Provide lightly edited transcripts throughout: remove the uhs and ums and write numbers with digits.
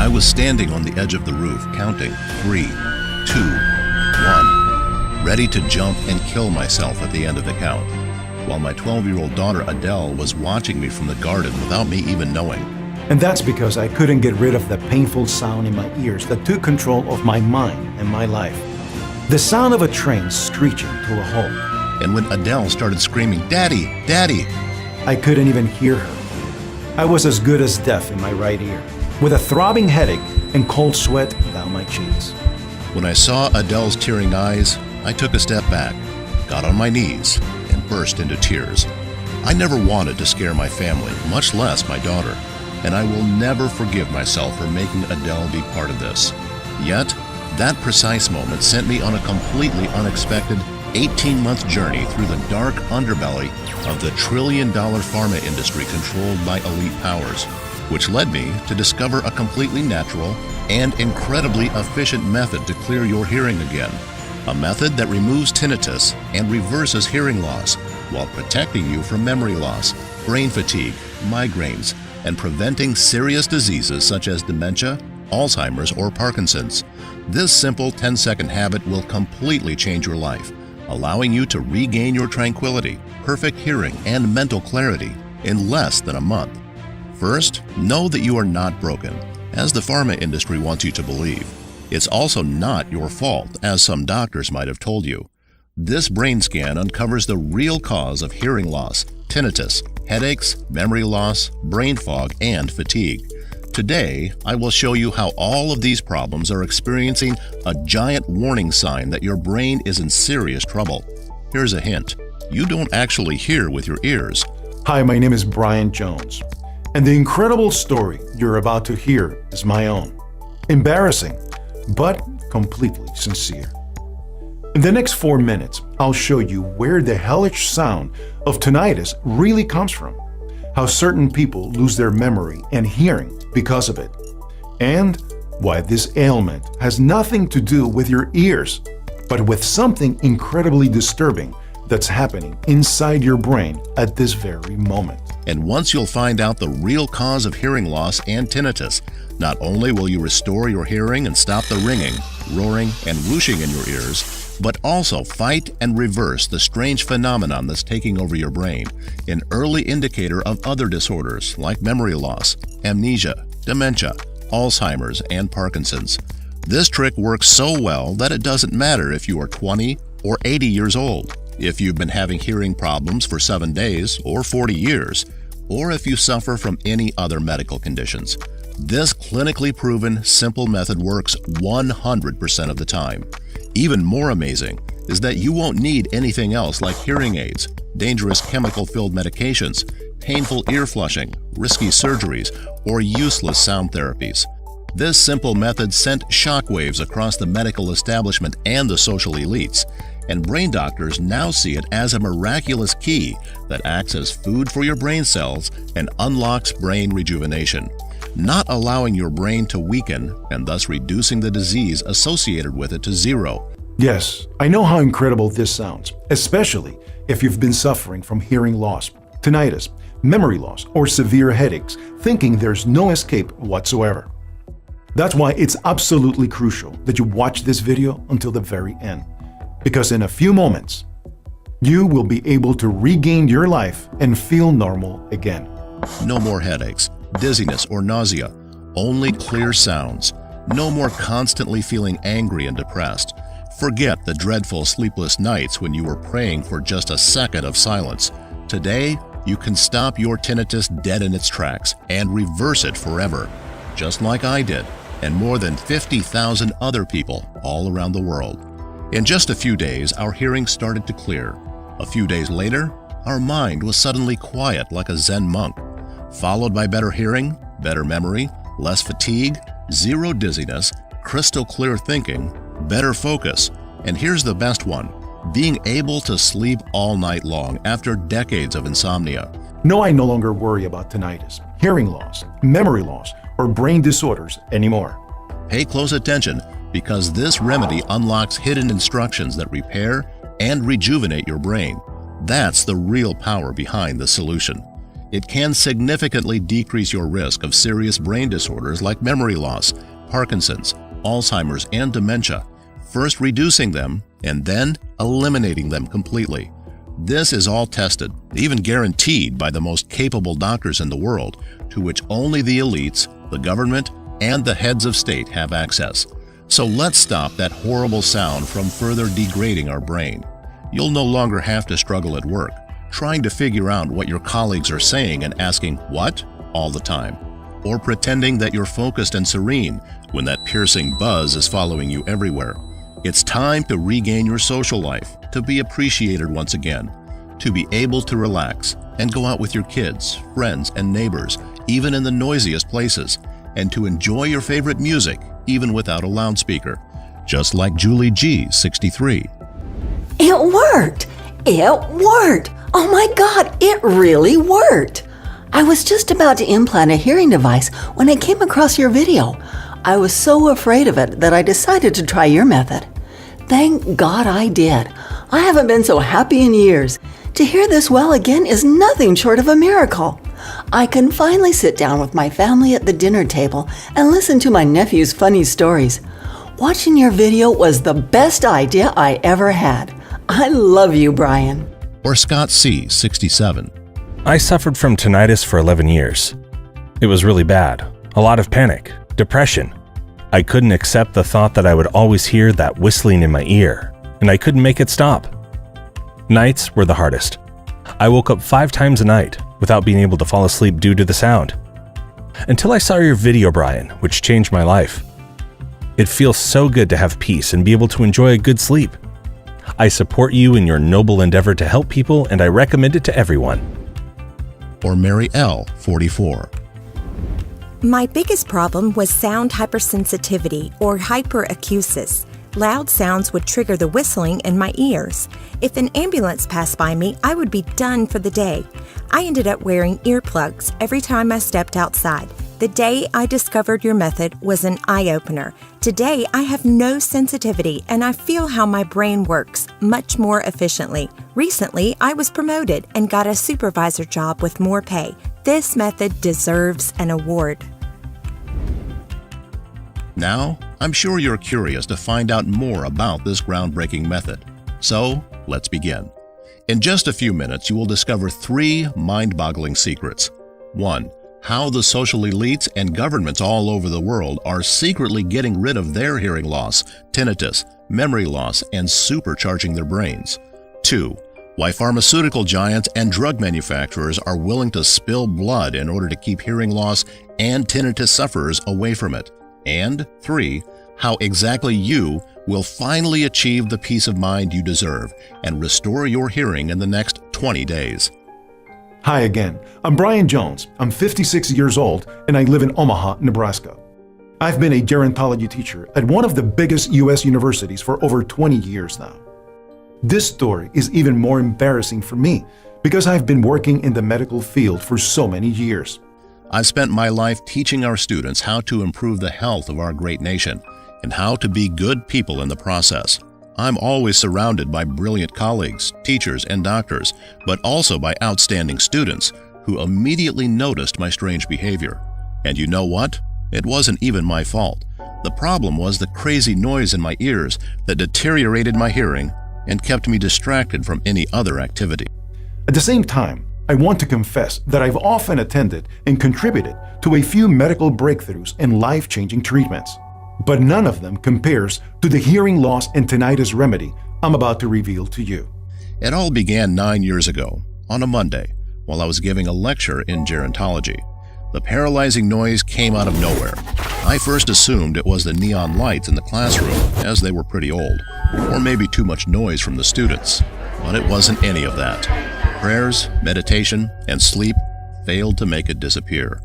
I was standing on the edge of the roof, counting 3, 2, 1, ready to jump and kill myself at the end of the count, while my 12-year-old daughter Adele was watching me from the garden without me even knowing. And that's because I couldn't get rid of the painful sound in my ears that took control of my mind and my life. The sound of a train screeching to a halt. And when Adele started screaming, "Daddy, Daddy!" I couldn't even hear her. I was as good as deaf in my right ear, with a throbbing headache and cold sweat down my cheeks. When I saw Adele's tearing eyes, I took a step back, got on my knees, and burst into tears. I never wanted to scare my family, much less my daughter, and I will never forgive myself for making Adele be part of this. Yet, that precise moment sent me on a completely unexpected 18-month journey through the dark underbelly of the trillion-dollar pharma industry controlled by elite powers, which led me to discover a completely natural and incredibly efficient method to clear your hearing again. A method that removes tinnitus and reverses hearing loss while protecting you from memory loss, brain fatigue, migraines, and preventing serious diseases such as dementia, Alzheimer's, or Parkinson's. This simple 10-second habit will completely change your life, allowing you to regain your tranquility, perfect hearing, and mental clarity in less than a month. First, know that you are not broken, as the pharma industry wants you to believe. It's also not your fault, as some doctors might have told you. This brain scan uncovers the real cause of hearing loss, tinnitus, headaches, memory loss, brain fog, and fatigue. Today, I will show you how all of these problems are experiencing a giant warning sign that your brain is in serious trouble. Here's a hint. You don't actually hear with your ears. Hi, my name is Brian Jones, and the incredible story you're about to hear is my own. Embarrassing, but completely sincere. In the next 4 minutes, I'll show you where the hellish sound of tinnitus really comes from, how certain people lose their memory and hearing because of it, and why this ailment has nothing to do with your ears, but with something incredibly disturbing that's happening inside your brain at this very moment. And once you'll find out the real cause of hearing loss and tinnitus, not only will you restore your hearing and stop the ringing, roaring, and whooshing in your ears, but also fight and reverse the strange phenomenon that's taking over your brain, an early indicator of other disorders like memory loss, amnesia, dementia, Alzheimer's, and Parkinson's. This trick works so well that it doesn't matter if you are 20 or 80 years old, if you've been having hearing problems for 7 days or 40 years, or if you suffer from any other medical conditions. This clinically proven simple method works 100% of the time. Even more amazing is that you won't need anything else like hearing aids, dangerous chemical-filled medications, painful ear flushing, risky surgeries, or useless sound therapies. This simple method sent shockwaves across the medical establishment and the social elites, and brain doctors now see it as a miraculous key that acts as food for your brain cells and unlocks brain rejuvenation, not allowing your brain to weaken and thus reducing the disease associated with it to zero. Yes, I know how incredible this sounds, especially if you've been suffering from hearing loss, tinnitus, memory loss, or severe headaches, thinking there's no escape whatsoever. That's why it's absolutely crucial that you watch this video until the very end, because in a few moments, you will be able to regain your life and feel normal again. No more headaches, dizziness, or nausea, only clear sounds. No more constantly feeling angry and depressed. Forget the dreadful sleepless nights when you were praying for just a second of silence. Today, you can stop your tinnitus dead in its tracks and reverse it forever, just like I did, and more than 50,000 other people all around the world. In just a few days, our hearing started to clear. A few days later, our mind was suddenly quiet like a Zen monk, followed by better hearing, better memory, less fatigue, zero dizziness, crystal clear thinking, better focus, and here's the best one, being able to sleep all night long after decades of insomnia. No, I no longer worry about tinnitus, hearing loss, memory loss, or brain disorders anymore. Pay close attention, because this remedy unlocks hidden instructions that repair and rejuvenate your brain. That's the real power behind the solution. It can significantly decrease your risk of serious brain disorders like memory loss, Parkinson's, Alzheimer's, and dementia, first reducing them and then eliminating them completely. This is all tested, even guaranteed by the most capable doctors in the world, to which only the elites, the government, and the heads of state have access. So let's stop that horrible sound from further degrading our brain. You'll no longer have to struggle at work, trying to figure out what your colleagues are saying and asking "what?" all the time, or pretending that you're focused and serene when that piercing buzz is following you everywhere. It's time to regain your social life, to be appreciated once again, to be able to relax and go out with your kids, friends, and neighbors, even in the noisiest places, and to enjoy your favorite music, even without a loudspeaker, just like Julie G, 63. It worked! It worked! Oh my God, it really worked! I was just about to implant a hearing device when I came across your video. I was so afraid of it that I decided to try your method. Thank God I did. I haven't been so happy in years. To hear this well again is nothing short of a miracle. I can finally sit down with my family at the dinner table and listen to my nephew's funny stories. Watching your video was the best idea I ever had. I love you, Brian. Or Scott C, 67. I suffered from tinnitus for 11 years. It was really bad. A lot of panic, depression. I couldn't accept the thought that I would always hear that whistling in my ear, and I couldn't make it stop. Nights were the hardest. I woke up 5 times a night without being able to fall asleep due to the sound. Until I saw your video, Brian, which changed my life. It feels so good to have peace and be able to enjoy a good sleep. I support you in your noble endeavor to help people, and I recommend it to everyone. Or Mary L, 44. My biggest problem was sound hypersensitivity or hyperacusis. Loud sounds would trigger the whistling in my ears. If an ambulance passed by me, I would be done for the day. I ended up wearing earplugs every time I stepped outside. The day I discovered your method was an eye-opener. Today, I have no sensitivity and I feel how my brain works much more efficiently. Recently, I was promoted and got a supervisor job with more pay. This method deserves an award. Now, I'm sure you're curious to find out more about this groundbreaking method. So, let's begin. In just a few minutes, you will discover 3 mind-boggling secrets. 1. How the social elites and governments all over the world are secretly getting rid of their hearing loss, tinnitus, memory loss, and supercharging their brains. 2. Why pharmaceutical giants and drug manufacturers are willing to spill blood in order to keep hearing loss and tinnitus sufferers away from it. And 3. How exactly you will finally achieve the peace of mind you deserve and restore your hearing in the next 20 days. Hi again, I'm Brian Jones. I'm 56 years old and I live in Omaha, Nebraska. I've been a gerontology teacher at one of the biggest U.S. universities for over 20 years now. This story is even more embarrassing for me because I've been working in the medical field for so many years. I've spent my life teaching our students how to improve the health of our great nation and how to be good people in the process. I'm always surrounded by brilliant colleagues, teachers, and doctors, but also by outstanding students who immediately noticed my strange behavior. And you know what? It wasn't even my fault. The problem was the crazy noise in my ears that deteriorated my hearing and kept me distracted from any other activity. At the same time, I want to confess that I've often attended and contributed to a few medical breakthroughs and life-changing treatments. But none of them compares to the hearing loss and tinnitus remedy I'm about to reveal to you. It all began 9 years ago, on a Monday, while I was giving a lecture in gerontology. The paralyzing noise came out of nowhere. I first assumed it was the neon lights in the classroom, as they were pretty old, or maybe too much noise from the students. But it wasn't any of that. Prayers, meditation, and sleep failed to make it disappear.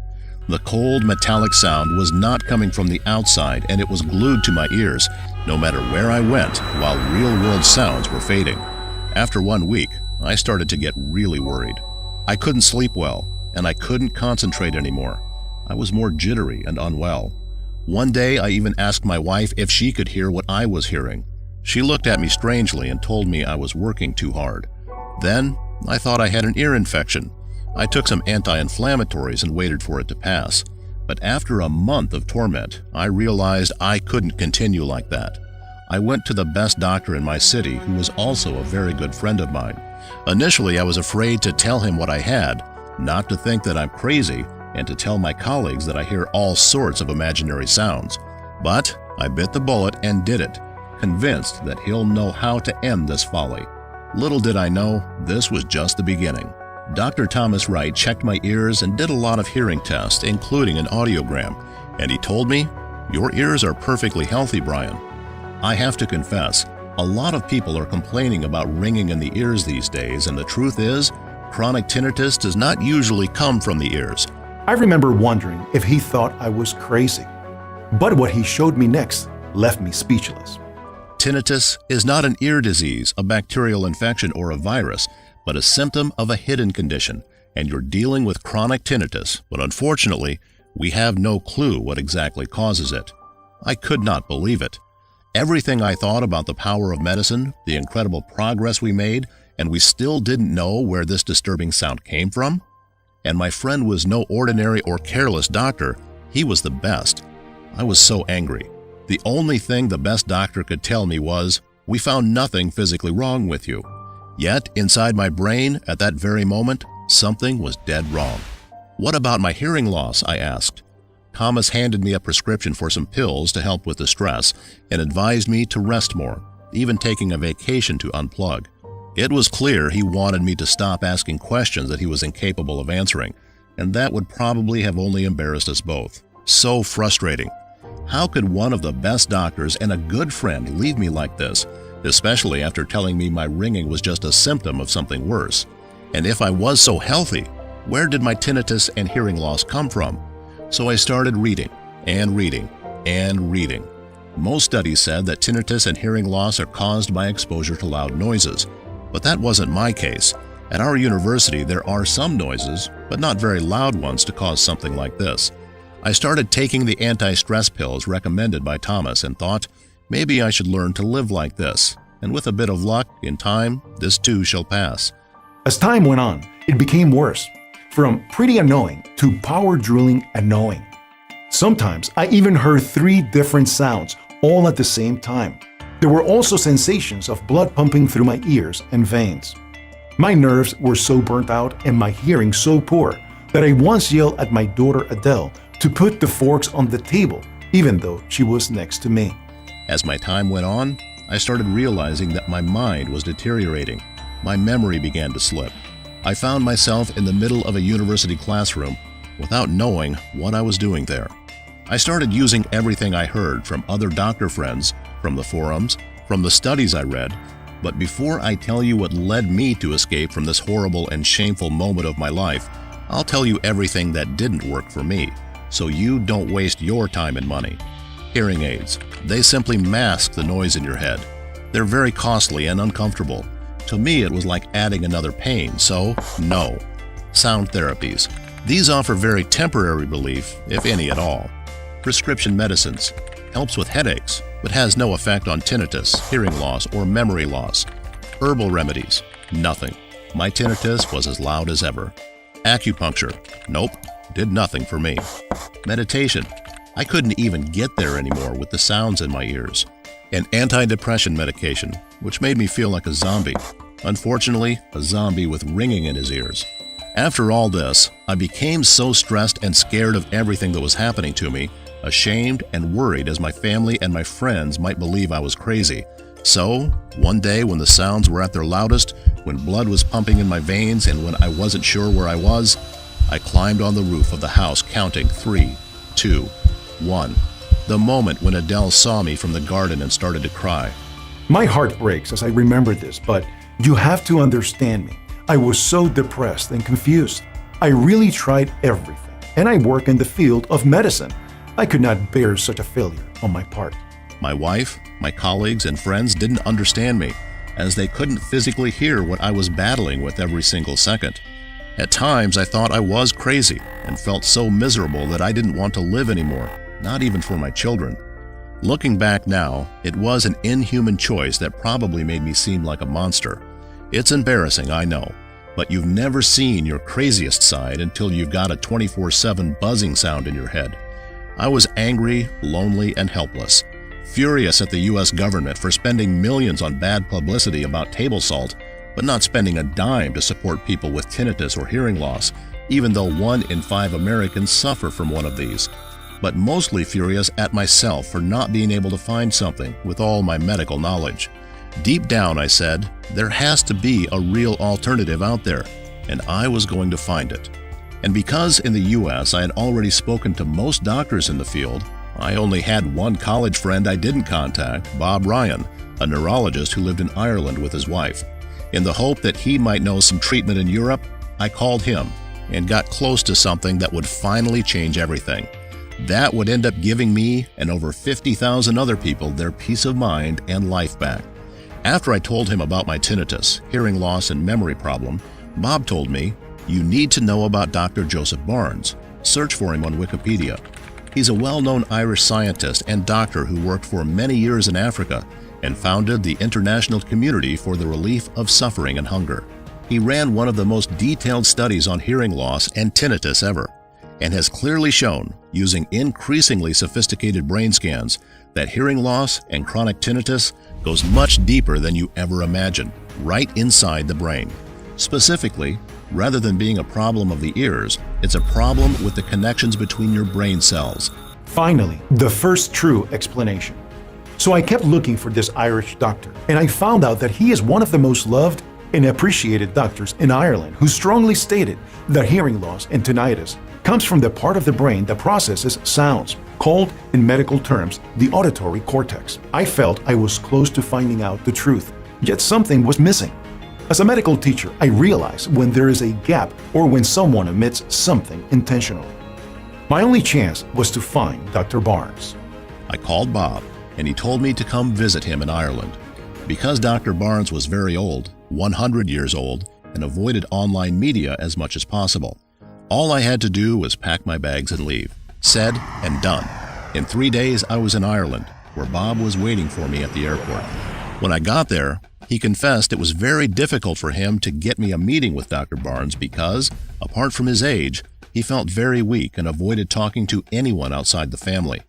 The cold, metallic sound was not coming from the outside, and it was glued to my ears, no matter where I went, while real-world sounds were fading. After 1 week, I started to get really worried. I couldn't sleep well, and I couldn't concentrate anymore. I was more jittery and unwell. One day, I even asked my wife if she could hear what I was hearing. She looked at me strangely and told me I was working too hard. Then, I thought I had an ear infection. I took some anti-inflammatories and waited for it to pass. But after a month of torment, I realized I couldn't continue like that. I went to the best doctor in my city, who was also a very good friend of mine. Initially, I was afraid to tell him what I had, not to think that I'm crazy, and to tell my colleagues that I hear all sorts of imaginary sounds. But I bit the bullet and did it, convinced that he'll know how to end this folly. Little did I know, this was just the beginning. Dr. Thomas Wright checked my ears and did a lot of hearing tests, including an audiogram, and he told me, "Your ears are perfectly healthy, Brian." I have to confess, a lot of people are complaining about ringing in the ears these days, and the truth is, chronic tinnitus does not usually come from the ears. I remember wondering if he thought I was crazy. But what he showed me next left me speechless. Tinnitus is not an ear disease, a bacterial infection, or a virus, but a symptom of a hidden condition, and you're dealing with chronic tinnitus, but unfortunately, we have no clue what exactly causes it. I could not believe it. Everything I thought about the power of medicine, the incredible progress we made, and we still didn't know where this disturbing sound came from? And my friend was no ordinary or careless doctor, he was the best. I was so angry. The only thing the best doctor could tell me was, "We found nothing physically wrong with you." Yet, inside my brain, at that very moment, something was dead wrong. "What about my hearing loss?" I asked. Thomas handed me a prescription for some pills to help with the stress and advised me to rest more, even taking a vacation to unplug. It was clear he wanted me to stop asking questions that he was incapable of answering, and that would probably have only embarrassed us both. So frustrating. How could one of the best doctors and a good friend leave me like this, especially after telling me my ringing was just a symptom of something worse? And if I was so healthy, where did my tinnitus and hearing loss come from? So I started reading and reading and reading. Most studies said that tinnitus and hearing loss are caused by exposure to loud noises, but that wasn't my case. At our university, there are some noises, but not very loud ones to cause something like this. I started taking the anti-stress pills recommended by Thomas and thought, maybe I should learn to live like this, and with a bit of luck, in time, this too shall pass. As time went on, it became worse, from pretty annoying to power-drilling annoying. Sometimes I even heard 3 different sounds all at the same time. There were also sensations of blood pumping through my ears and veins. My nerves were so burnt out and my hearing so poor that I once yelled at my daughter Adele to put the forks on the table, even though she was next to me. As my time went on, I started realizing that my mind was deteriorating. My memory began to slip. I found myself in the middle of a university classroom without knowing what I was doing there. I started using everything I heard from other doctor friends, from the forums, from the studies I read, but before I tell you what led me to escape from this horrible and shameful moment of my life, I'll tell you everything that didn't work for me, so you don't waste your time and money. Hearing aids. They simply mask the noise in your head. They're very costly and uncomfortable. To me, it was like adding another pain, so no. Sound therapies. These offer very temporary relief, if any at all. Prescription medicines. Helps with headaches, but has no effect on tinnitus, hearing loss, or memory loss. Herbal remedies. Nothing. My tinnitus was as loud as ever. Acupuncture. Nope. Did nothing for me. Meditation. I couldn't even get there anymore with the sounds in my ears. And antidepressant medication, which made me feel like a zombie. Unfortunately, a zombie with ringing in his ears. After all this, I became so stressed and scared of everything that was happening to me, ashamed and worried as my family and my friends might believe I was crazy. So, one day when the sounds were at their loudest, when blood was pumping in my veins and when I wasn't sure where I was, I climbed on the roof of the house counting 3, 2, 1. The moment when Adele saw me from the garden and started to cry. My heart breaks as I remember this, but you have to understand me. I was so depressed and confused. I really tried everything, and I work in the field of medicine. I could not bear such a failure on my part. My wife, my colleagues, and friends didn't understand me, as they couldn't physically hear what I was battling with every single second. At times, I thought I was crazy and felt so miserable that I didn't want to live anymore, not even for my children. Looking back now, it was an inhuman choice that probably made me seem like a monster. It's embarrassing, I know, but you've never seen your craziest side until you've got a 24/7 buzzing sound in your head. I was angry, lonely, and helpless, furious at the U.S. government for spending millions on bad publicity about table salt, but not spending a dime to support people with tinnitus or hearing loss, even though 1 in 5 Americans suffer from one of these. But mostly furious at myself for not being able to find something with all my medical knowledge. Deep down, I said, there has to be a real alternative out there, and I was going to find it. And because in the U.S. I had already spoken to most doctors in the field, I only had one college friend I didn't contact, Bob Ryan, a neurologist who lived in Ireland with his wife. In the hope that he might know some treatment in Europe, I called him and got close to something that would finally change everything. That would end up giving me and over 50,000 other people their peace of mind and life back. After I told him about my tinnitus, hearing loss, and memory problem, Bob told me, "You need to know about Dr. Joseph Barnes. Search for him on Wikipedia. He's a well-known Irish scientist and doctor who worked for many years in Africa and founded the International Community for the Relief of Suffering and Hunger. He ran one of the most detailed studies on hearing loss and tinnitus ever, and has clearly shown, using increasingly sophisticated brain scans, that hearing loss and chronic tinnitus goes much deeper than you ever imagined, right inside the brain. Specifically, rather than being a problem of the ears, it's a problem with the connections between your brain cells." Finally, the first true explanation. So I kept looking for this Irish doctor, and I found out that he is one of the most loved and appreciated doctors in Ireland who strongly stated that hearing loss and tinnitus comes from the part of the brain that processes sounds, called in medical terms the auditory cortex. I felt I was close to finding out the truth, yet something was missing. As a medical teacher, I realize when there is a gap or when someone omits something intentionally. My only chance was to find Dr. Barnes. I called Bob, and he told me to come visit him in Ireland. Because Dr. Barnes was very old, 100 years old, and avoided online media as much as possible, all I had to do was pack my bags and leave. Said and done. In 3 days, I was in Ireland, where Bob was waiting for me at the airport. When I got there, he confessed it was very difficult for him to get me a meeting with Dr. Barnes because, apart from his age, he felt very weak and avoided talking to anyone outside the family.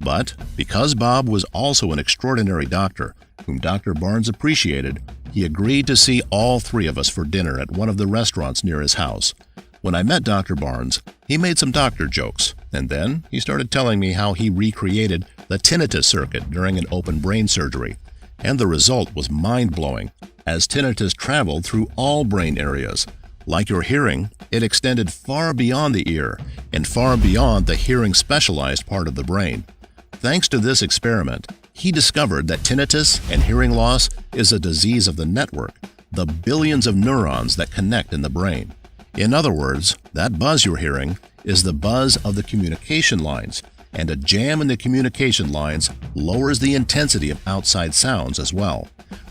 But because Bob was also an extraordinary doctor, whom Dr. Barnes appreciated, he agreed to see all 3 of us for dinner at one of the restaurants near his house. When I met Dr. Barnes, he made some doctor jokes, and then he started telling me how he recreated the tinnitus circuit during an open brain surgery. And the result was mind-blowing, as tinnitus traveled through all brain areas. Like your hearing, it extended far beyond the ear and far beyond the hearing specialized part of the brain. Thanks to this experiment, he discovered that tinnitus and hearing loss is a disease of the network, the billions of neurons that connect in the brain. In other words, that buzz you're hearing is the buzz of the communication lines, and a jam in the communication lines lowers the intensity of outside sounds as well.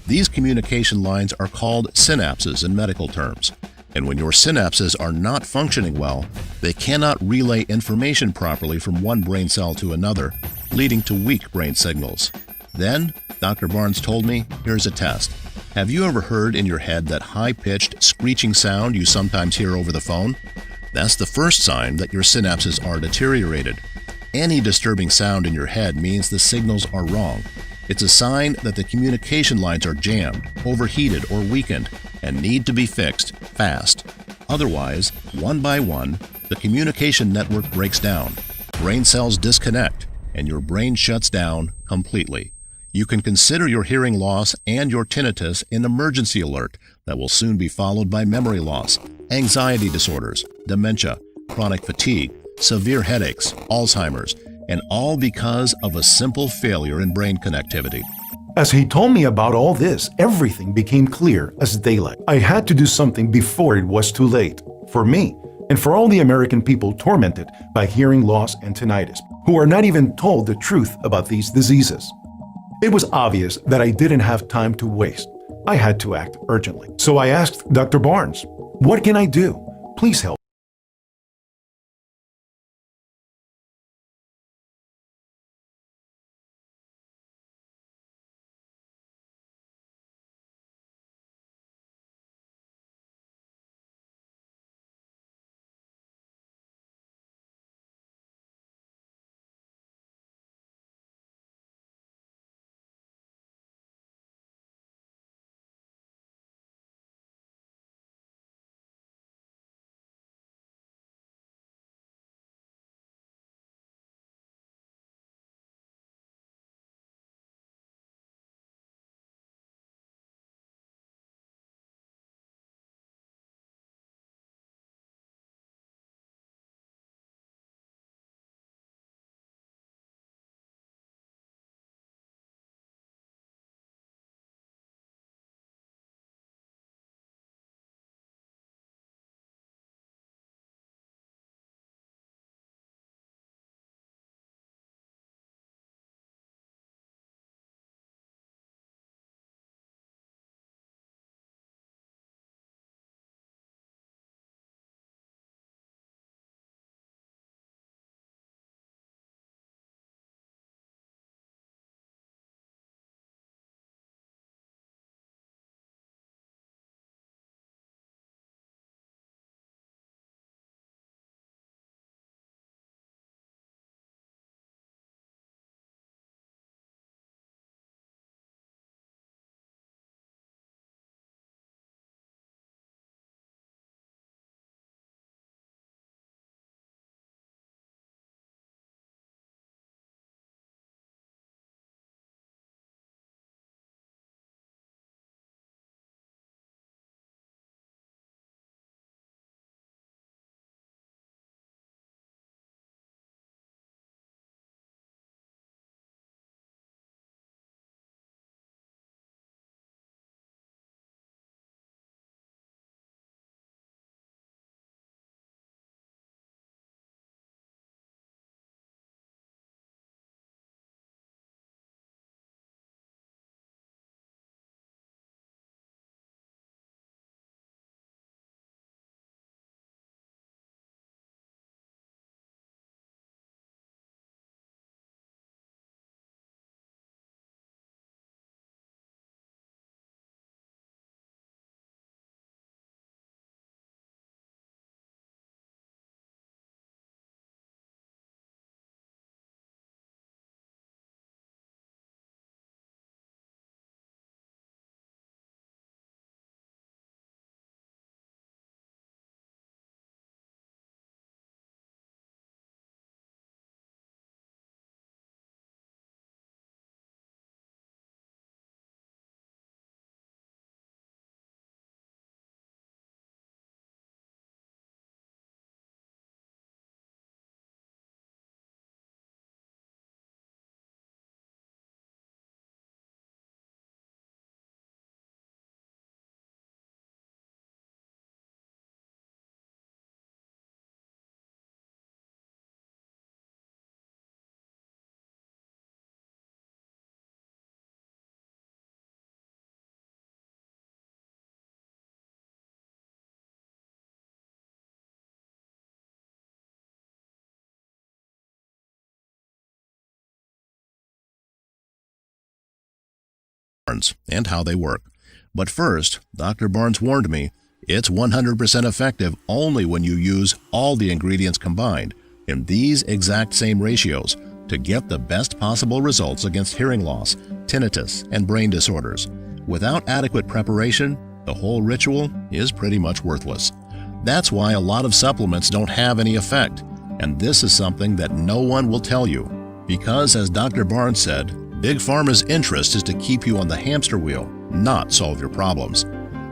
These communication lines are called synapses in medical terms, and when your synapses are not functioning well, they cannot relay information properly from one brain cell to another, leading to weak brain signals. Then, Dr. Barnes told me, here's a test. Have you ever heard in your head that high-pitched, screeching sound you sometimes hear over the phone? That's the first sign that your synapses are deteriorated. Any disturbing sound in your head means the signals are wrong. It's a sign that the communication lines are jammed, overheated, or weakened, and need to be fixed fast. Otherwise, one by one, the communication network breaks down, brain cells disconnect, and your brain shuts down completely. You can consider your hearing loss and your tinnitus an emergency alert that will soon be followed by memory loss, anxiety disorders, dementia, chronic fatigue, severe headaches, Alzheimer's, and all because of a simple failure in brain connectivity. As he told me about all this, everything became clear as daylight. I had to do something before it was too late, for me and for all the American people tormented by hearing loss and tinnitus, who are not even told the truth about these diseases. It was obvious that I didn't have time to waste. I had to act urgently. So I asked Dr. Barnes, "What can I do? Please help." and how they work. But first, Dr. Barnes warned me it's 100% effective only when you use all the ingredients combined in these exact same ratios to get the best possible results against hearing loss, tinnitus, and brain disorders. Without adequate preparation, the whole ritual is pretty much worthless. That's why a lot of supplements don't have any effect, and this is something that no one will tell you. Because, as Dr. Barnes said, Big Pharma's interest is to keep you on the hamster wheel, not solve your problems.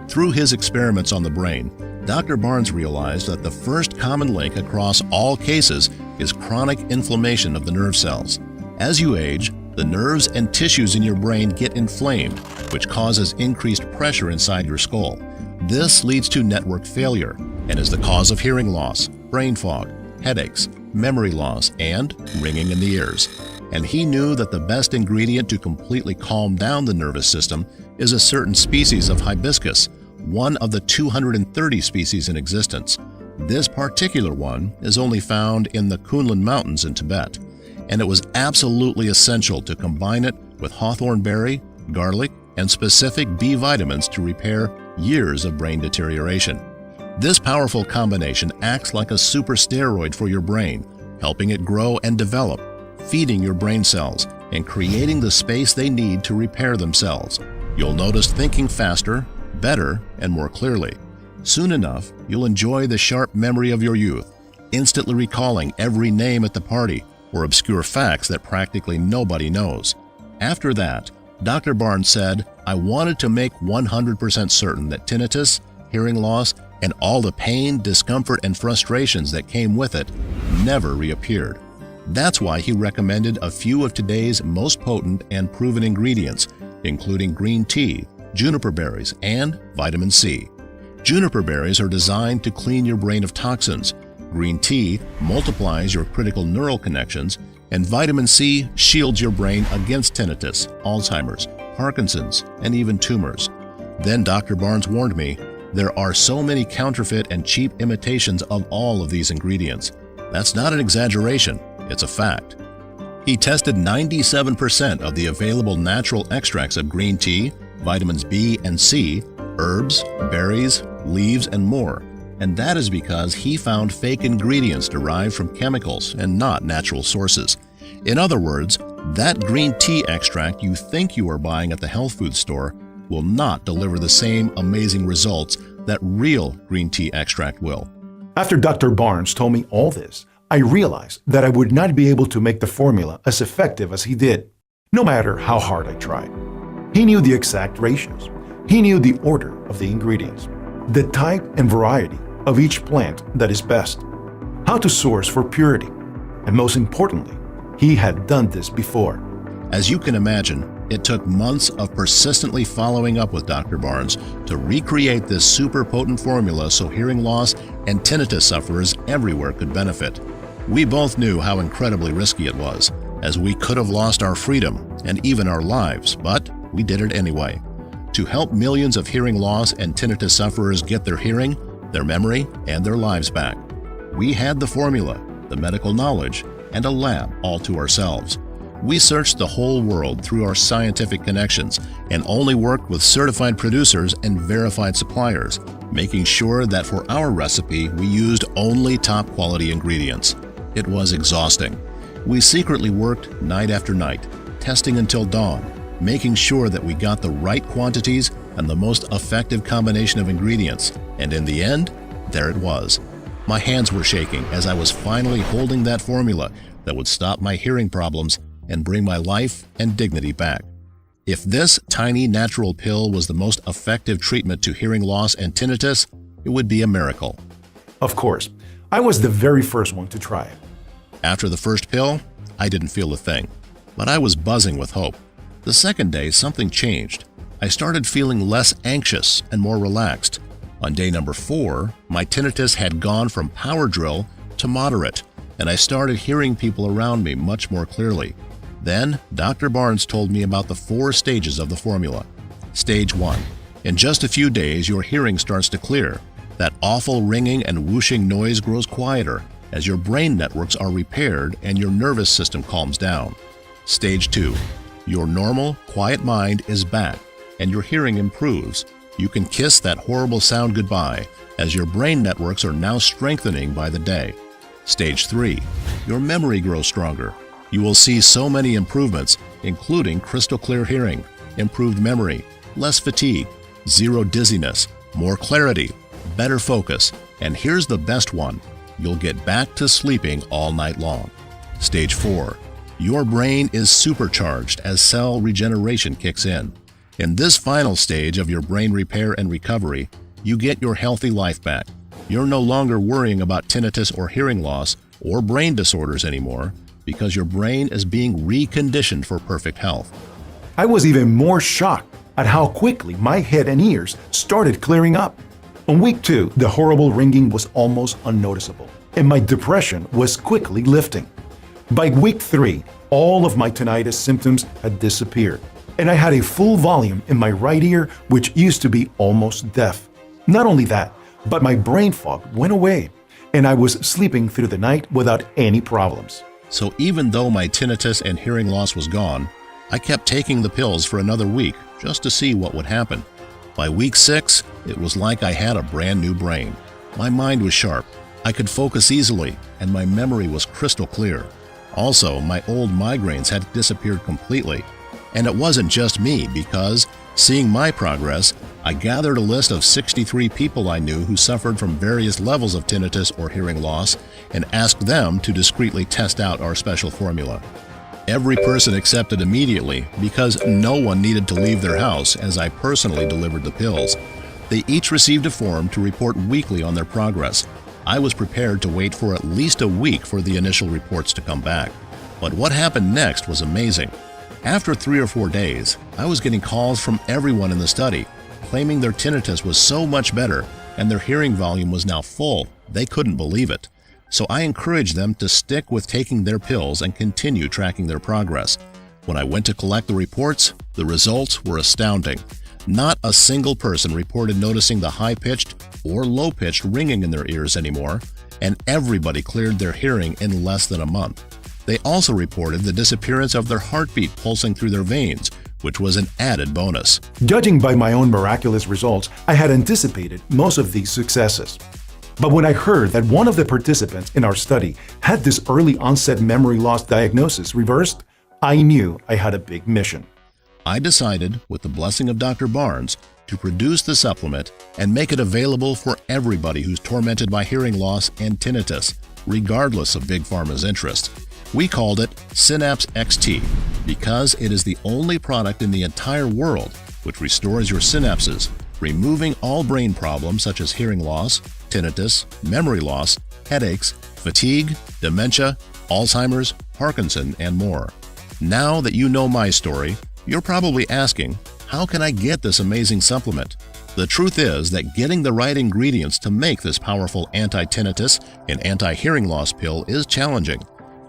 Through his experiments on the brain, Dr. Barnes realized that the first common link across all cases is chronic inflammation of the nerve cells. As you age, the nerves and tissues in your brain get inflamed, which causes increased pressure inside your skull. This leads to network failure and is the cause of hearing loss, brain fog, headaches, memory loss, and ringing in the ears. And he knew that the best ingredient to completely calm down the nervous system is a certain species of hibiscus, one of the 230 species in existence. This particular one is only found in the Kunlun Mountains in Tibet, and it was absolutely essential to combine it with hawthorn berry, garlic, and specific B vitamins to repair years of brain deterioration. This powerful combination acts like a super steroid for your brain, helping it grow and develop, feeding your brain cells, and creating the space they need to repair themselves. You'll notice thinking faster, better, and more clearly. Soon enough, you'll enjoy the sharp memory of your youth, instantly recalling every name at the party or obscure facts that practically nobody knows. After that, Dr. Barnes said, I wanted to make 100% certain that tinnitus, hearing loss, and all the pain, discomfort, and frustrations that came with it never reappeared. That's why he recommended a few of today's most potent and proven ingredients, including green tea, juniper berries, and vitamin C. Juniper berries are designed to clean your brain of toxins. Green tea multiplies your critical neural connections, and vitamin C shields your brain against tinnitus, Alzheimer's, Parkinson's, and even tumors. Then Dr. Barnes warned me, there are so many counterfeit and cheap imitations of all of these ingredients. That's not an exaggeration, it's a fact. He tested 97% of the available natural extracts of green tea, vitamins B and C, herbs, berries, leaves, and more. And that is because he found fake ingredients derived from chemicals and not natural sources. In other words, that green tea extract you think you are buying at the health food store will not deliver the same amazing results that real green tea extract will. After Dr. Barnes told me all this, I realized that I would not be able to make the formula as effective as he did, no matter how hard I tried. He knew the exact ratios. He knew the order of the ingredients, the type and variety of each plant that is best, how to source for purity, and most importantly, he had done this before. As you can imagine, it took months of persistently following up with Dr. Barnes to recreate this super potent formula so hearing loss and tinnitus sufferers everywhere could benefit. We both knew how incredibly risky it was, as we could have lost our freedom and even our lives, but we did it anyway. To help millions of hearing loss and tinnitus sufferers get their hearing, their memory, and their lives back. We had the formula, the medical knowledge, and a lab all to ourselves. We searched the whole world through our scientific connections and only worked with certified producers and verified suppliers, making sure that for our recipe we used only top quality ingredients. It was exhausting. We secretly worked night after night, testing until dawn, making sure that we got the right quantities and the most effective combination of ingredients, and in the end, there it was. My hands were shaking as I was finally holding that formula that would stop my hearing problems and bring my life and dignity back. If this tiny natural pill was the most effective treatment to hearing loss and tinnitus, it would be a miracle. Of course, I was the very first one to try it. After the first pill, I didn't feel a thing, but I was buzzing with hope. The second day, something changed. I started feeling less anxious and more relaxed. On day number 4, my tinnitus had gone from power drill to moderate, and I started hearing people around me much more clearly. Then, Dr. Barnes told me about the 4 stages of the formula. Stage 1. In just a few days, your hearing starts to clear. That awful ringing and whooshing noise grows quieter as your brain networks are repaired and your nervous system calms down. Stage 2. Your normal, quiet mind is back, and your hearing improves. You can kiss that horrible sound goodbye, as your brain networks are now strengthening by the day. Stage 3. Your memory grows stronger. You will see so many improvements, including crystal clear hearing, improved memory, less fatigue, zero dizziness, more clarity, better focus, and here's the best one: you'll get back to sleeping all night long. Stage 4. Your brain is supercharged as cell regeneration kicks in. In this final stage of your brain repair and recovery, you get your healthy life back. You're no longer worrying about tinnitus or hearing loss or brain disorders anymore because your brain is being reconditioned for perfect health. I was even more shocked at how quickly my head and ears started clearing up. On week 2, the horrible ringing was almost unnoticeable, and my depression was quickly lifting. By week 3, all of my tinnitus symptoms had disappeared, and I had a full volume in my right ear, which used to be almost deaf. Not only that, but my brain fog went away, and I was sleeping through the night without any problems. So even though my tinnitus and hearing loss was gone, I kept taking the pills for another week just to see what would happen. By week 6, it was like I had a brand new brain. My mind was sharp, I could focus easily, and my memory was crystal clear. Also, my old migraines had disappeared completely. And it wasn't just me because, seeing my progress, I gathered a list of 63 people I knew who suffered from various levels of tinnitus or hearing loss and asked them to discreetly test out our special formula. Every person accepted immediately because no one needed to leave their house as I personally delivered the pills. They each received a form to report weekly on their progress. I was prepared to wait for at least a week for the initial reports to come back. But what happened next was amazing. After 3 or 4 days, I was getting calls from everyone in the study, claiming their tinnitus was so much better and their hearing volume was now full. They couldn't believe it. So I encouraged them to stick with taking their pills and continue tracking their progress. When I went to collect the reports, the results were astounding. Not a single person reported noticing the high-pitched or low-pitched ringing in their ears anymore, and everybody cleared their hearing in less than a month. They also reported the disappearance of their heartbeat pulsing through their veins, which was an added bonus. Judging by my own miraculous results, I had anticipated most of these successes. But when I heard that one of the participants in our study had this early onset memory loss diagnosis reversed, I knew I had a big mission. I decided, with the blessing of Dr. Barnes, to produce the supplement and make it available for everybody who's tormented by hearing loss and tinnitus, regardless of Big Pharma's interest. We called it Synapse XT because it is the only product in the entire world which restores your synapses, removing all brain problems such as hearing loss, tinnitus, memory loss, headaches, fatigue, dementia, Alzheimer's, Parkinson, and more. Now that you know my story, you're probably asking, how can I get this amazing supplement? The truth is that getting the right ingredients to make this powerful anti-tinnitus and anti-hearing loss pill is challenging.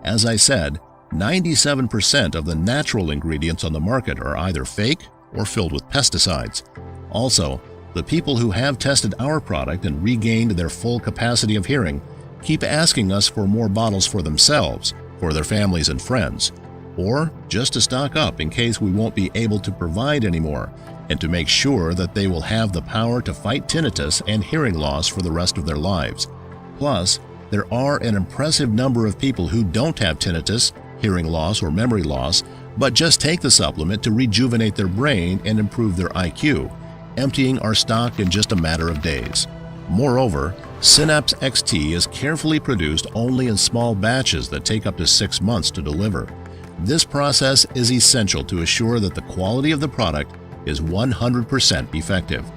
As I said, 97% of the natural ingredients on the market are either fake or filled with pesticides. Also, the people who have tested our product and regained their full capacity of hearing keep asking us for more bottles for themselves, for their families and friends, or just to stock up in case we won't be able to provide anymore, and to make sure that they will have the power to fight tinnitus and hearing loss for the rest of their lives. Plus, there are an impressive number of people who don't have tinnitus, hearing loss, or memory loss, but just take the supplement to rejuvenate their brain and improve their IQ, emptying our stock in just a matter of days. Moreover, Synapse XT is carefully produced only in small batches that take up to 6 months to deliver. This process is essential to assure that the quality of the product is 100% effective.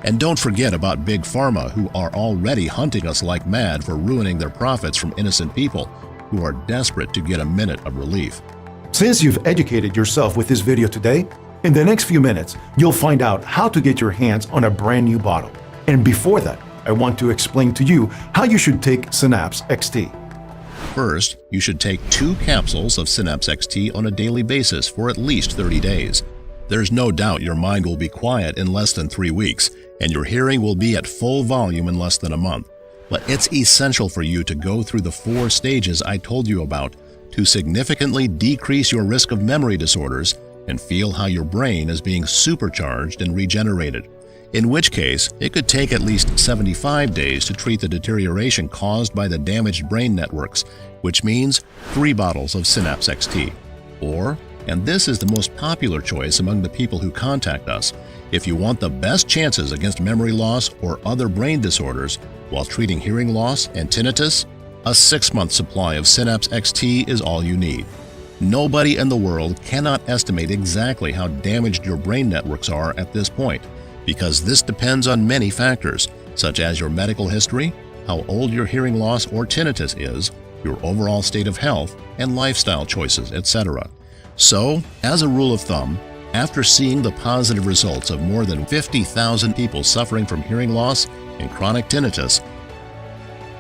And don't forget about Big Pharma, who are already hunting us like mad for ruining their profits from innocent people who are desperate to get a minute of relief. Since you've educated yourself with this video today, in the next few minutes, you'll find out how to get your hands on a brand new bottle. And before that, I want to explain to you how you should take Synapse XT. First, you should take 2 capsules of Synapse XT on a daily basis for at least 30 days. There's no doubt your mind will be quiet in less than 3 weeks, and your hearing will be at full volume in less than a month. But it's essential for you to go through the 4 stages I told you about to significantly decrease your risk of memory disorders and feel how your brain is being supercharged and regenerated, in which case it could take at least 75 days to treat the deterioration caused by the damaged brain networks, which means 3 bottles of Synapse XT. Or, and this is the most popular choice among the people who contact us, if you want the best chances against memory loss or other brain disorders while treating hearing loss and tinnitus, a 6-month supply of Synapse XT is all you need. Nobody in the world cannot estimate exactly how damaged your brain networks are at this point, because this depends on many factors, such as your medical history, how old your hearing loss or tinnitus is, your overall state of health, and lifestyle choices, etc. So, as a rule of thumb, after seeing the positive results of more than 50,000 people suffering from hearing loss and chronic tinnitus,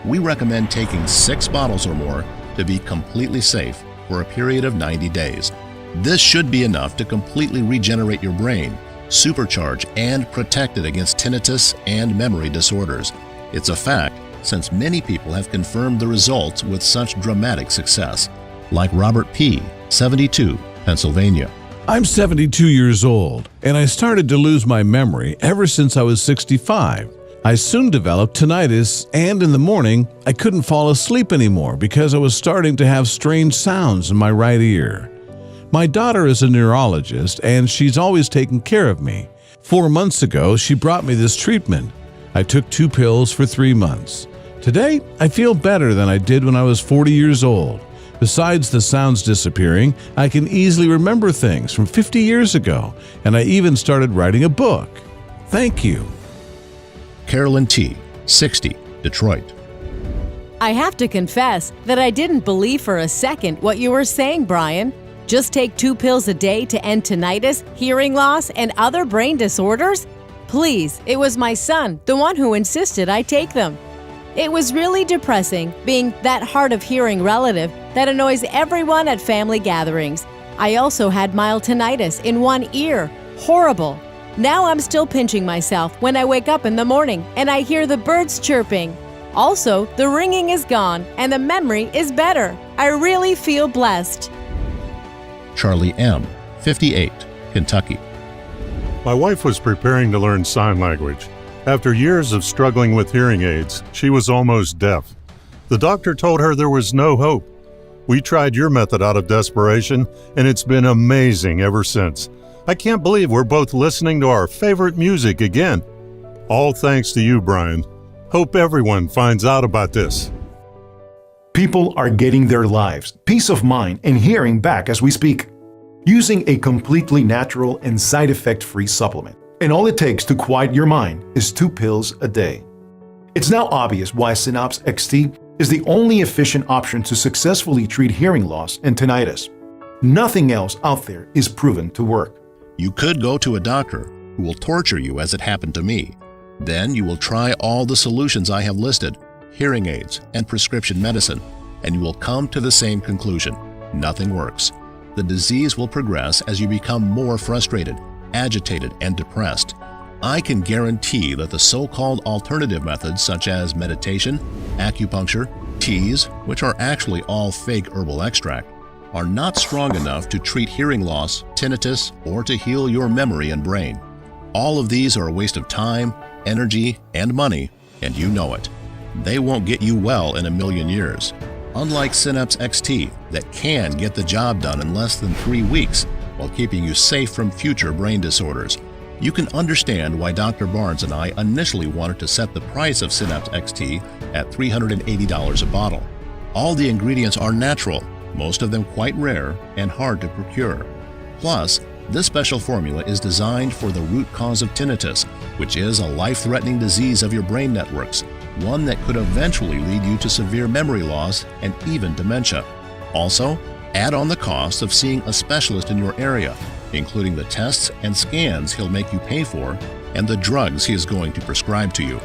we recommend taking 6 bottles or more to be completely safe for a period of 90 days. This should be enough to completely regenerate your brain, supercharge and protect it against tinnitus and memory disorders. It's a fact, since many people have confirmed the results with such dramatic success, like Robert P., 72, Pennsylvania. I'm 72 years old, and I started to lose my memory ever since I was 65. I soon developed tinnitus, and in the morning, I couldn't fall asleep anymore because I was starting to have strange sounds in my right ear. My daughter is a neurologist, and she's always taken care of me. 4 months ago, she brought me this treatment. I took 2 pills for 3 months. Today, I feel better than I did when I was 40 years old. Besides the sounds disappearing, I can easily remember things from 50 years ago, and I even started writing a book. Thank you. Carolyn T., 60, Detroit. I have to confess that I didn't believe for a second what you were saying, Brian. Just take 2 pills a day to end tinnitus, hearing loss, and other brain disorders? Please, it was my son, the one who insisted I take them. It was really depressing being that hard of hearing relative that annoys everyone at family gatherings. I also had mild tinnitus in one ear. Horrible. Now I'm still pinching myself when I wake up in the morning and I hear the birds chirping. Also, the ringing is gone and the memory is better. I really feel blessed. Charlie M., 58, Kentucky. My wife was preparing to learn sign language. After years of struggling with hearing aids, she was almost deaf. The doctor told her there was no hope. We tried your method out of desperation, and it's been amazing ever since. I can't believe we're both listening to our favorite music again. All thanks to you, Brian. Hope everyone finds out about this. People are getting their lives, peace of mind, and hearing back as we speak, using a completely natural and side effect-free supplement. And all it takes to quiet your mind is 2 pills a day. It's now obvious why Synapse XT is the only efficient option to successfully treat hearing loss and tinnitus. Nothing else out there is proven to work. You could go to a doctor who will torture you as it happened to me. Then you will try all the solutions I have listed, hearing aids and prescription medicine, and you will come to the same conclusion. Nothing works. The disease will progress as you become more frustrated, agitated, and depressed. I can guarantee that the so-called alternative methods such as meditation, acupuncture, teas, which are actually all fake herbal extract, are not strong enough to treat hearing loss, tinnitus, or to heal your memory and brain. All of these are a waste of time, energy, and money, and you know it. They won't get you well in a million years. Unlike Synapse XT, that can get the job done in less than 3 weeks while keeping you safe from future brain disorders. You can understand why Dr. Barnes and I initially wanted to set the price of Synapse XT at $380 a bottle. All the ingredients are natural, most of them quite rare and hard to procure. Plus, this special formula is designed for the root cause of tinnitus, which is a life-threatening disease of your brain networks, one that could eventually lead you to severe memory loss and even dementia. Also, add on the cost of seeing a specialist in your area, including the tests and scans he'll make you pay for and the drugs he is going to prescribe to you.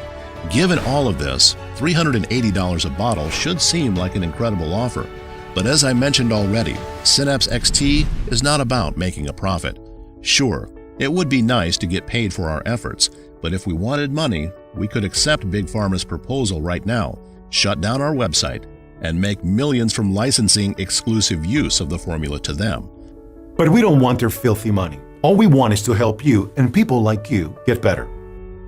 Given all of this, $380 a bottle should seem like an incredible offer. But as I mentioned already, Synapse XT is not about making a profit. Sure, it would be nice to get paid for our efforts, but if we wanted money, we could accept Big Pharma's proposal right now, shut down our website, and make millions from licensing exclusive use of the formula to them. But we don't want their filthy money. All we want is to help you and people like you get better.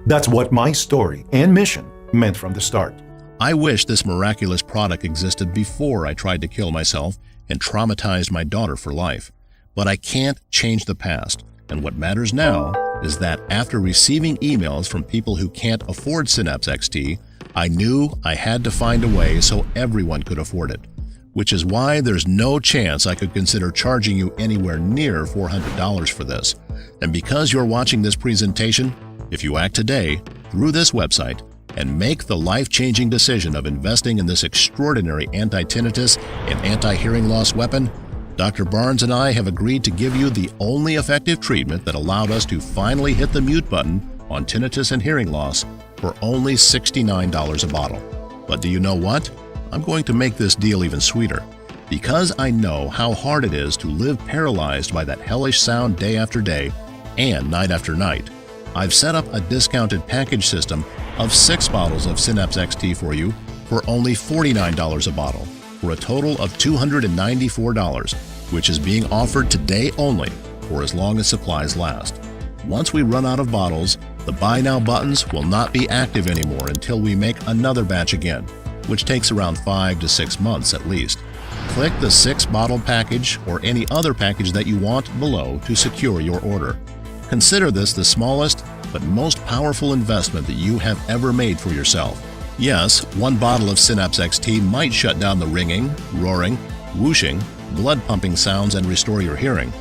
That's what my story and mission meant from the start. I wish this miraculous product existed before I tried to kill myself and traumatized my daughter for life. But I can't change the past, and what matters now is that after receiving emails from people who can't afford Synapse XT, I knew I had to find a way so everyone could afford it, which is why there's no chance I could consider charging you anywhere near $400 for this. And because you're watching this presentation, if you act today through this website and make the life-changing decision of investing in this extraordinary anti-tinnitus and anti-hearing loss weapon, Dr. Barnes and I have agreed to give you the only effective treatment that allowed us to finally hit the mute button on tinnitus and hearing loss for only $69 a bottle. But do you know what? I'm going to make this deal even sweeter. Because I know how hard it is to live paralyzed by that hellish sound day after day and night after night, I've set up a discounted package system of 6 bottles of Synapse XT for you for only $49 a bottle, for a total of $294, which is being offered today only for as long as supplies last. Once we run out of bottles, the Buy Now buttons will not be active anymore until we make another batch again, which takes around 5 to 6 months at least. Click the 6-bottle package or any other package that you want below to secure your order. Consider this the smallest but most powerful investment that you have ever made for yourself. Yes, 1 bottle of Synapse XT might shut down the ringing, roaring, whooshing, blood-pumping sounds and restore your hearing.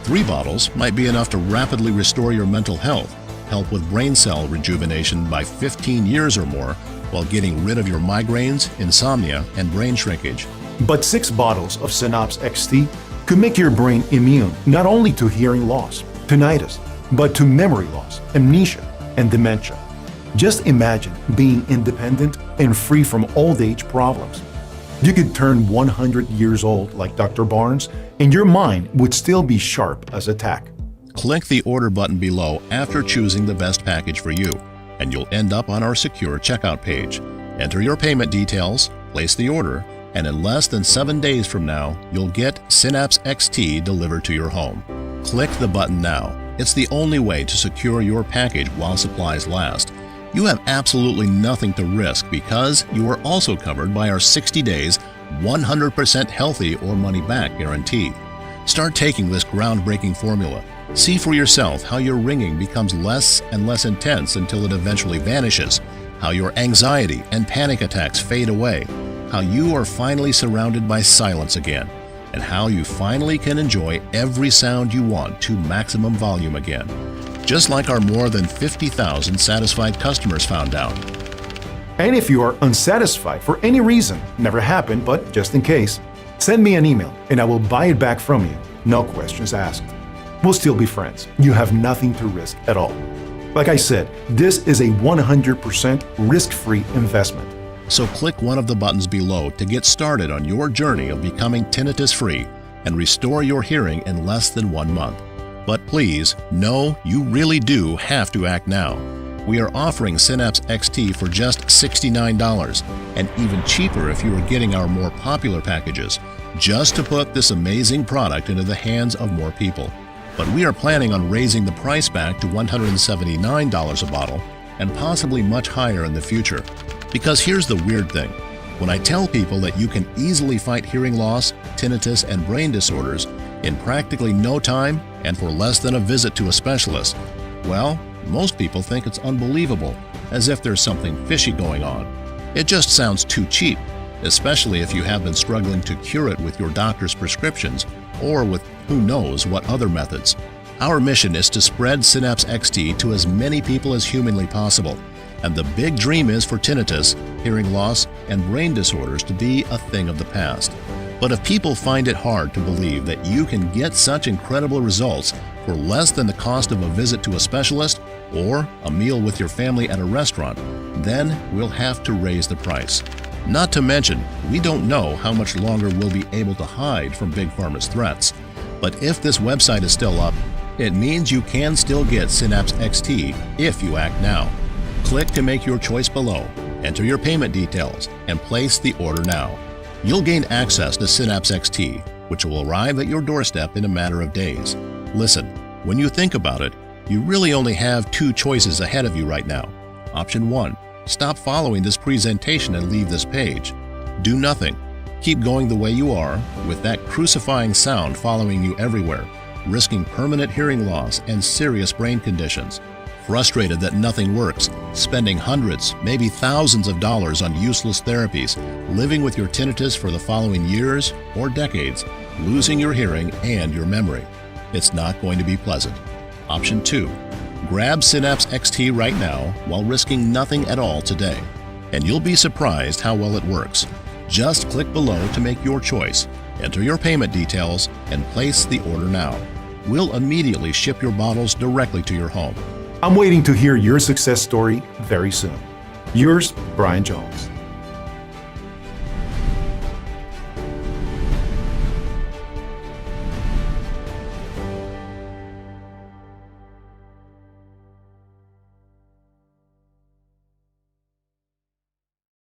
3 bottles might be enough to rapidly restore your mental health, help with brain cell rejuvenation by 15 years or more, while getting rid of your migraines, insomnia, and brain shrinkage. But 6 bottles of Synapse XT could make your brain immune not only to hearing loss, tinnitus, but to memory loss, amnesia, and dementia. Just imagine being independent and free from old age problems. You could turn 100 years old like Dr. Barnes, and your mind would still be sharp as a tack. Click the order button below after choosing the best package for you, and you'll end up on our secure checkout page. Enter your payment details, place the order, and in less than 7 days from now, you'll get Synapse XT delivered to your home. Click the button now. It's the only way to secure your package while supplies last. You have absolutely nothing to risk because you are also covered by our 60 days, 100% healthy or money back guarantee. Start taking this groundbreaking formula. See for yourself how your ringing becomes less and less intense until it eventually vanishes, how your anxiety and panic attacks fade away, how you are finally surrounded by silence again, and how you finally can enjoy every sound you want to maximum volume again. Just like our more than 50,000 satisfied customers found out. And if you are unsatisfied for any reason, never happened, but just in case, send me an email and I will buy it back from you, no questions asked. We'll still be friends. You have nothing to risk at all. Like I said, this is a 100% risk-free investment. So click one of the buttons below to get started on your journey of becoming tinnitus-free and restore your hearing in less than 1 month. But please, know you really do have to act now. We are offering Synapse XT for just $69 and even cheaper if you are getting our more popular packages, just to put this amazing product into the hands of more people. But we are planning on raising the price back to $179 a bottle and possibly much higher in the future. Because here's the weird thing. When I tell people that you can easily fight hearing loss, tinnitus, and brain disorders in practically no time and for less than a visit to a specialist, well, most people think it's unbelievable, as if there's something fishy going on. It just sounds too cheap, especially if you have been struggling to cure it with your doctor's prescriptions or with who knows what other methods. Our mission is to spread Synapse XT to as many people as humanly possible, and the big dream is for tinnitus, hearing loss, and brain disorders to be a thing of the past. But if people find it hard to believe that you can get such incredible results for less than the cost of a visit to a specialist or a meal with your family at a restaurant, then we'll have to raise the price. Not to mention, we don't know how much longer we'll be able to hide from Big Pharma's threats. But if this website is still up, it means you can still get Synapse XT if you act now. Click to make your choice below, enter your payment details, and place the order now. You'll gain access to Synapse XT, which will arrive at your doorstep in a matter of days. Listen, when you think about it, you really only have two choices ahead of you right now. Option 1, stop following this presentation and leave this page. Do nothing. Keep going the way you are, with that crucifying sound following you everywhere, risking permanent hearing loss and serious brain conditions. Frustrated that nothing works, spending hundreds, maybe thousands of dollars on useless therapies, living with your tinnitus for the following years or decades, losing your hearing and your memory. It's not going to be pleasant. Option 2. Grab Synapse XT right now while risking nothing at all today, and you'll be surprised how well it works. Just click below to make your choice, enter your payment details, and place the order now. We'll immediately ship your bottles directly to your home. I'm waiting to hear your success story very soon. Yours, Brian Jones.